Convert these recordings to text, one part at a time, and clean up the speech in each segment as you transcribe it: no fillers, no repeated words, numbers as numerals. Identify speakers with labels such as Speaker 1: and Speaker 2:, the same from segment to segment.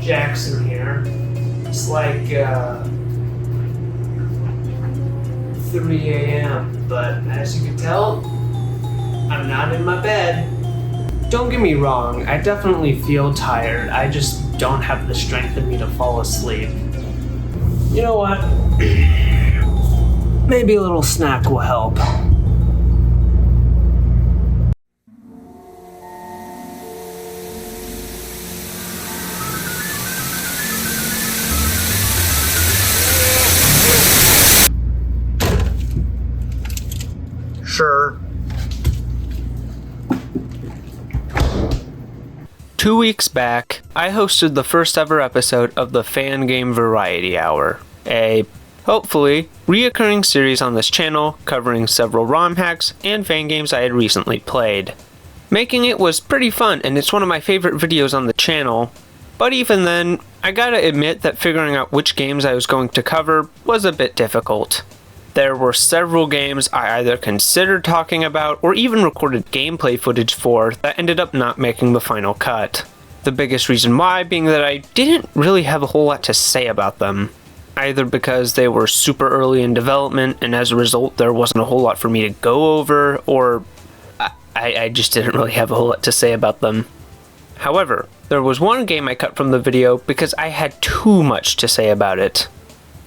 Speaker 1: Jaxon here. It's like 3 a.m., but as you can tell, I'm not in my bed. Don't get me wrong, I definitely feel tired. I just don't have the strength in me to fall asleep. You know what? Maybe a little snack will help. Sure.
Speaker 2: 2 weeks back, I hosted the first ever episode of the Fan Game Variety Hour, a, hopefully, reoccurring series on this channel covering several ROM hacks and fan games I had recently played. Making it was pretty fun, and it's one of my favorite videos on the channel, but even then, I gotta admit that figuring out which games I was going to cover was a bit difficult. There were several games I either considered talking about or even recorded gameplay footage for that ended up not making the final cut. The biggest reason why being that I didn't really have a whole lot to say about them. Either because they were super early in development and as a result there wasn't a whole lot for me to go over, or I just didn't really have a whole lot to say about them. However, there was one game I cut from the video because I had too much to say about it.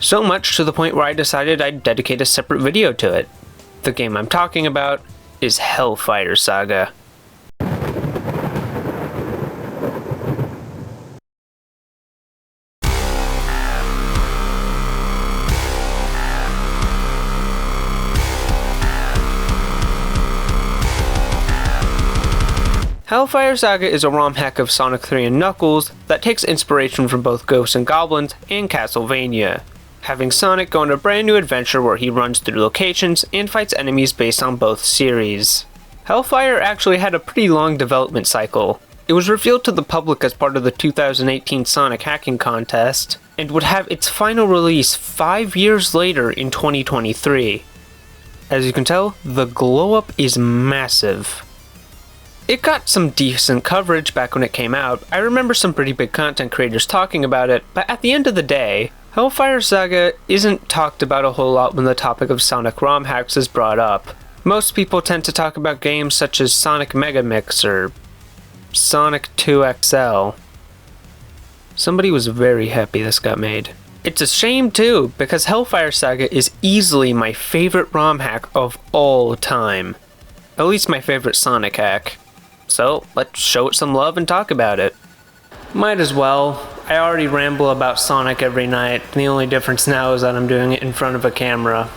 Speaker 2: So much to the point where I decided I'd dedicate a separate video to it. The game I'm talking about is Hellfire Saga. Hellfire Saga is a ROM hack of Sonic 3 and Knuckles that takes inspiration from both Ghosts and Goblins and Castlevania, having Sonic go on a brand new adventure where he runs through locations and fights enemies based on both series. Hellfire actually had a pretty long development cycle. It was revealed to the public as part of the 2018 Sonic Hacking Contest, and would have its final release 5 years later in 2023. As you can tell, the glow up is massive. It got some decent coverage back when it came out. I remember some pretty big content creators talking about it, but at the end of the day, Hellfire Saga isn't talked about a whole lot when the topic of Sonic ROM hacks is brought up. Most people tend to talk about games such as Sonic Mega Mix or Sonic 2 XL. Somebody was very happy this got made. It's a shame too, because Hellfire Saga is easily my favorite ROM hack of all time. At least my favorite Sonic hack. So, let's show it some love and talk about it. Might as well. I already ramble about Sonic every night. The only difference now is that I'm doing it in front of a camera.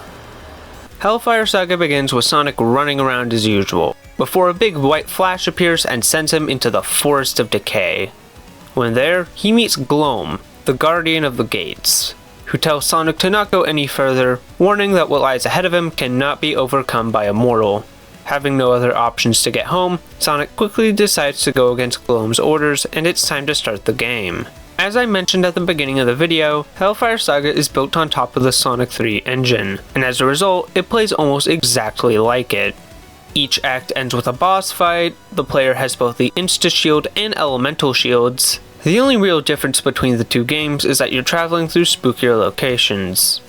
Speaker 2: Hellfire Saga begins with Sonic running around as usual, before a big white flash appears and sends him into the Forest of Decay. When there, he meets Gloam, the guardian of the gates, who tells Sonic to not go any further, warning that what lies ahead of him cannot be overcome by a mortal. Having no other options to get home, Sonic quickly decides to go against Gloam's orders, and it's time to start the game. As I mentioned at the beginning of the video, Hellfire Saga is built on top of the Sonic 3 engine, and as a result, it plays almost exactly like it. Each act ends with a boss fight, the player has both the insta-shield and elemental shields. The only real difference between the two games is that you're traveling through spookier locations.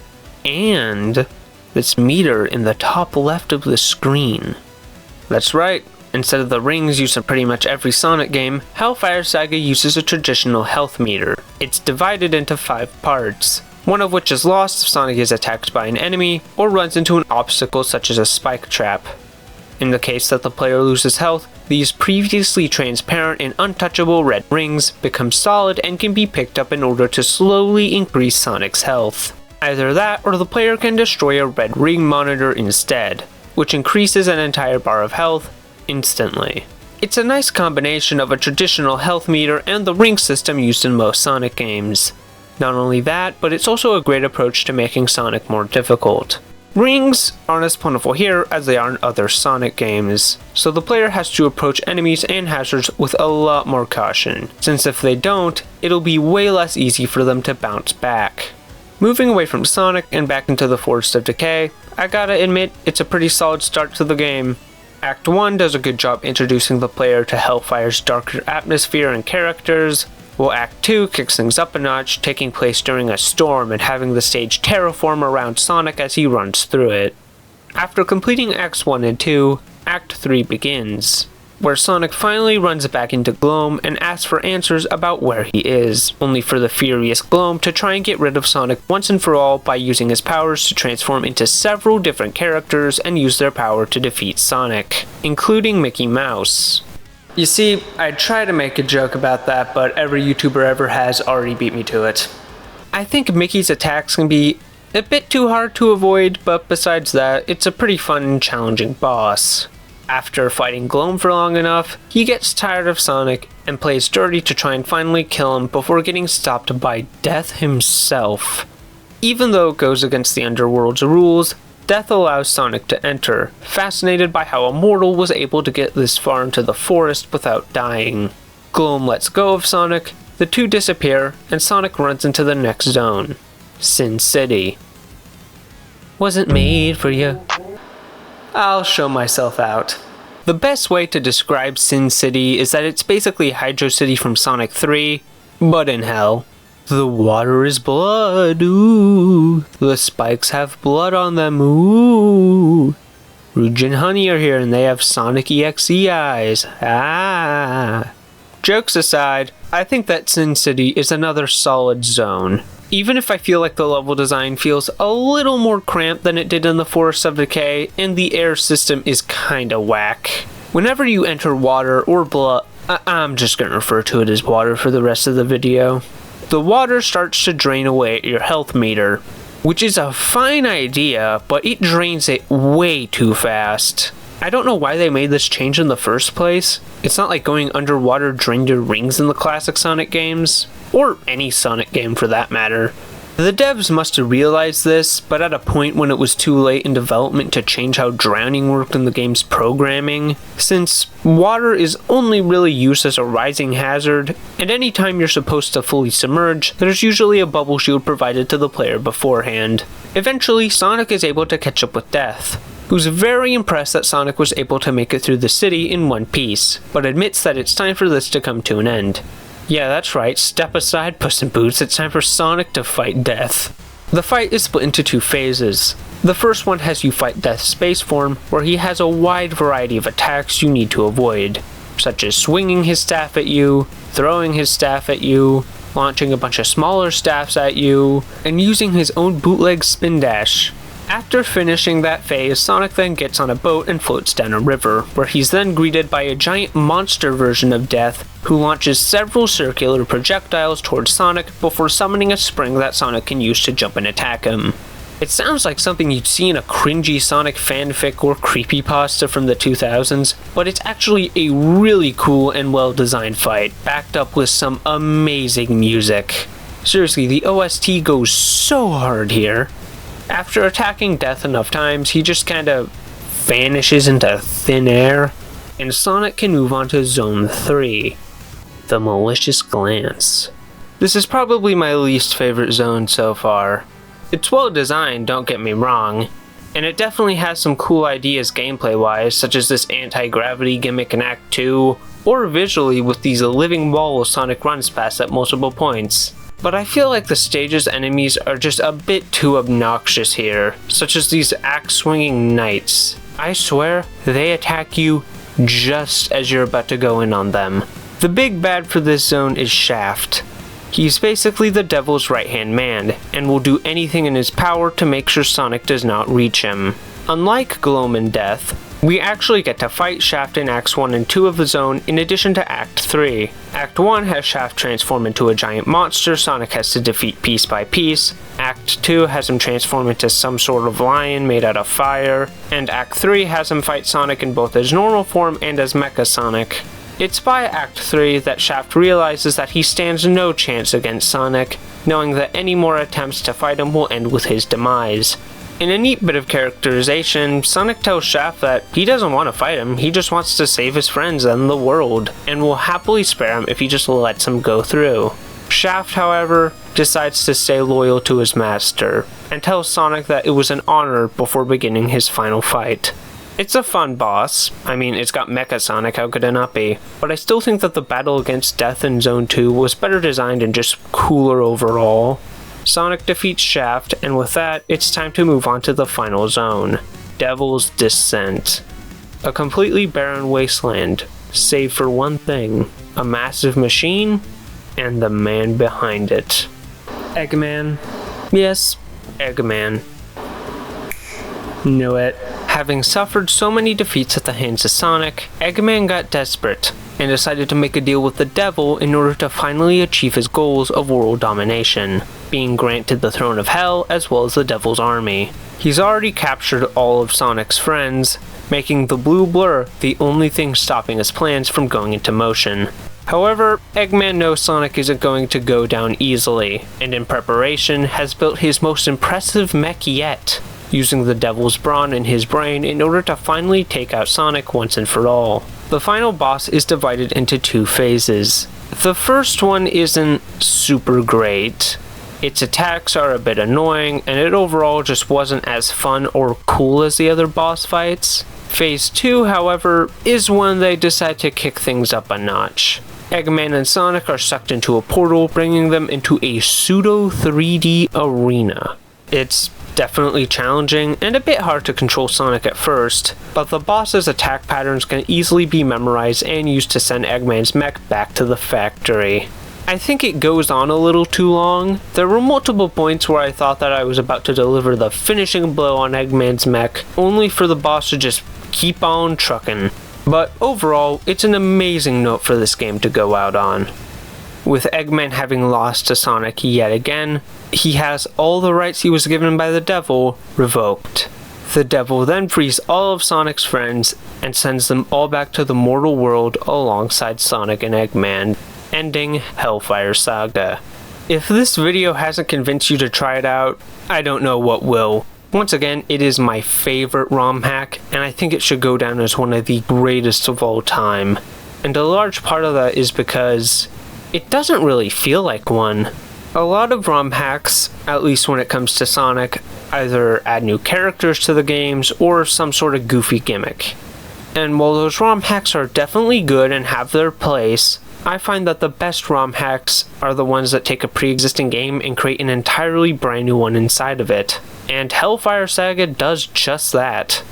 Speaker 2: And this meter in the top left of the screen. That's right, instead of the rings used in pretty much every Sonic game, Hellfire Saga uses a traditional health meter. It's divided into 5 parts, one of which is lost if Sonic is attacked by an enemy or runs into an obstacle such as a spike trap. In the case that the player loses health, these previously transparent and untouchable red rings become solid and can be picked up in order to slowly increase Sonic's health. Either that, or the player can destroy a red ring monitor instead, which increases an entire bar of health instantly. It's a nice combination of a traditional health meter and the ring system used in most Sonic games. Not only that, but it's also a great approach to making Sonic more difficult. Rings aren't as plentiful here as they are in other Sonic games, so the player has to approach enemies and hazards with a lot more caution, since if they don't, it'll be way less easy for them to bounce back. Moving away from Sonic and back into the Forest of Decay, I gotta admit, it's a pretty solid start to the game. Act 1 does a good job introducing the player to Hellfire's darker atmosphere and characters. while Act 2 kicks things up a notch, taking place during a storm and having the stage terraform around Sonic as he runs through it. After completing Acts 1 and 2, Act 3 begins, where Sonic finally runs back into Gloam and asks for answers about where he is, only for the furious Gloam to try and get rid of Sonic once and for all by using his powers to transform into several different characters and use their power to defeat Sonic, including Mickey Mouse. You see, I try to make a joke about that, but every YouTuber ever has already beat me to it. I think Mickey's attacks can be a bit too hard to avoid, but besides that, it's a pretty fun and challenging boss. After fighting Gloam for long enough, he gets tired of Sonic and plays dirty to try and finally kill him before getting stopped by Death himself. Even though it goes against the Underworld's rules, Death allows Sonic to enter, fascinated by how a mortal was able to get this far into the forest without dying. Gloam lets go of Sonic, the two disappear, and Sonic runs into the next zone, Sin City. Wasn't made for you. I'll show myself out. The best way to describe Sin City is that it's basically Hydro City from Sonic 3, but in hell. The water is blood, ooh. The spikes have blood on them, ooh. Rouge and Honey are here and they have Sonic EXE eyes, ah. Jokes aside, I think that Sin City is another solid zone. Even if I feel like the level design feels a little more cramped than it did in the Forest of Decay, and the air system is kinda whack. Whenever you enter water or blood, I'm just gonna refer to it as water for the rest of the video, the water starts to drain away at your health meter, which is a fine idea, but it drains it way too fast. I don't know why they made this change in the first place. It's not like going underwater drained your rings in the classic Sonic games, or any Sonic game for that matter. The devs must have realized this, but at a point when it was too late in development to change how drowning worked in the game's programming, since water is only really used as a rising hazard, and anytime you're supposed to fully submerge, there's usually a bubble shield provided to the player beforehand. Eventually, Sonic is able to catch up with Death, who's very impressed that Sonic was able to make it through the city in one piece, but admits that it's time for this to come to an end. Yeah, that's right, step aside, Puss in Boots, it's time for Sonic to fight Death. The fight is split into two phases. The first one has you fight Death's space form, where he has a wide variety of attacks you need to avoid, such as swinging his staff at you, throwing his staff at you, launching a bunch of smaller staffs at you, and using his own bootleg spin dash. After finishing that phase, Sonic then gets on a boat and floats down a river, where he's then greeted by a giant monster version of Death, who launches several circular projectiles towards Sonic before summoning a spring that Sonic can use to jump and attack him. It sounds like something you'd see in a cringy Sonic fanfic or creepypasta from the 2000s, but it's actually a really cool and well-designed fight, backed up with some amazing music. Seriously, the OST goes so hard here. After attacking Death enough times, he just kinda vanishes into thin air, and Sonic can move on to Zone 3, the Malicious Glance. This is probably my least favorite zone so far. It's well designed, don't get me wrong, and it definitely has some cool ideas gameplay-wise, such as this anti-gravity gimmick in Act 2, or visually with these living walls Sonic runs past at multiple points. But I feel like the stage's enemies are just a bit too obnoxious here, such as these axe-swinging knights. I swear, they attack you just as you're about to go in on them. The big bad for this zone is Shaft. He's basically the devil's right-hand man, and will do anything in his power to make sure Sonic does not reach him. Unlike Gloam and Death, we actually get to fight Shaft in Acts 1 and 2 of the zone in addition to Act 3. Act 1 has Shaft transform into a giant monster Sonic has to defeat piece by piece, Act 2 has him transform into some sort of lion made out of fire, and Act 3 has him fight Sonic in both his normal form and as Mecha Sonic. It's by Act 3 that Shaft realizes that he stands no chance against Sonic, knowing that any more attempts to fight him will end with his demise. In a neat bit of characterization, Sonic tells Shaft that he doesn't want to fight him, he just wants to save his friends and the world, and will happily spare him if he just lets him go through. Shaft, however, decides to stay loyal to his master, and tells Sonic that it was an honor before beginning his final fight. It's a fun boss. I mean, it's got Mecha Sonic, how could it not be? But I still think that the battle against Death in Zone 2 was better designed and just cooler overall. Sonic defeats Shaft, and with that, it's time to move on to the final zone, Devil's Descent. A completely barren wasteland, save for one thing, a massive machine, and the man behind it. Eggman. Yes, Eggman. Knew it. Having suffered so many defeats at the hands of Sonic, Eggman got desperate and decided to make a deal with the devil in order to finally achieve his goals of world domination, being granted the throne of Hell as well as the devil's army. He's already captured all of Sonic's friends, making the blue blur the only thing stopping his plans from going into motion. However, Eggman knows Sonic isn't going to go down easily, and in preparation has built his most impressive mech yet, using the devil's brawn in his brain in order to finally take out Sonic once and for all. The final boss is divided into two phases. The first one isn't super great. Its attacks are a bit annoying, and it overall just wasn't as fun or cool as the other boss fights. Phase 2, however, is when they decide to kick things up a notch. Eggman and Sonic are sucked into a portal, bringing them into a pseudo 3D arena. It's definitely challenging and a bit hard to control Sonic at first, but the boss's attack patterns can easily be memorized and used to send Eggman's mech back to the factory. I think it goes on a little too long. There were multiple points where I thought that I was about to deliver the finishing blow on Eggman's mech, only for the boss to just keep on trucking. But overall, it's an amazing note for this game to go out on. With Eggman having lost to Sonic yet again, he has all the rights he was given by the devil revoked. The devil then frees all of Sonic's friends and sends them all back to the mortal world alongside Sonic and Eggman, ending Hellfire Saga. If this video hasn't convinced you to try it out, I don't know what will. Once again, it is my favorite ROM hack, and I think it should go down as one of the greatest of all time. And a large part of that is because it doesn't really feel like one. A lot of ROM hacks, at least when it comes to Sonic, either add new characters to the games or some sort of goofy gimmick. And while those ROM hacks are definitely good and have their place, I find that the best ROM hacks are the ones that take a pre-existing game and create an entirely brand new one inside of it. And Hellfire Saga does just that.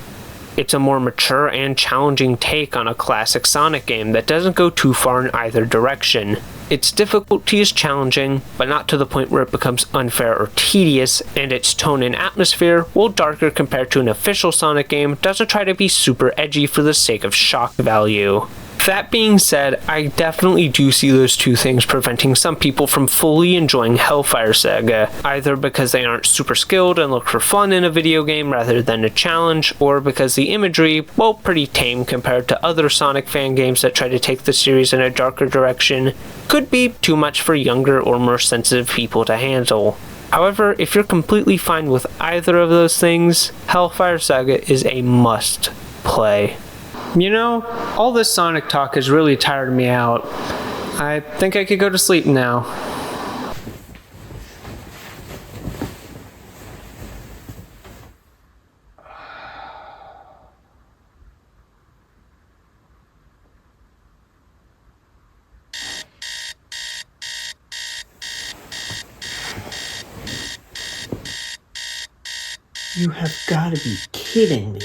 Speaker 2: It's a more mature and challenging take on a classic Sonic game that doesn't go too far in either direction. Its difficulty is challenging, but not to the point where it becomes unfair or tedious, and its tone and atmosphere, while darker compared to an official Sonic game, doesn't try to be super edgy for the sake of shock value. That being said, I definitely do see those two things preventing some people from fully enjoying Hellfire Saga, either because they aren't super skilled and look for fun in a video game rather than a challenge, or because the imagery, well, pretty tame compared to other Sonic fan games that try to take the series in a darker direction, could be too much for younger or more sensitive people to handle. However, if you're completely fine with either of those things, Hellfire Saga is a must play. You know, all this Sonic talk has really tired me out. I think I could go to sleep now.
Speaker 3: You have got to be kidding me.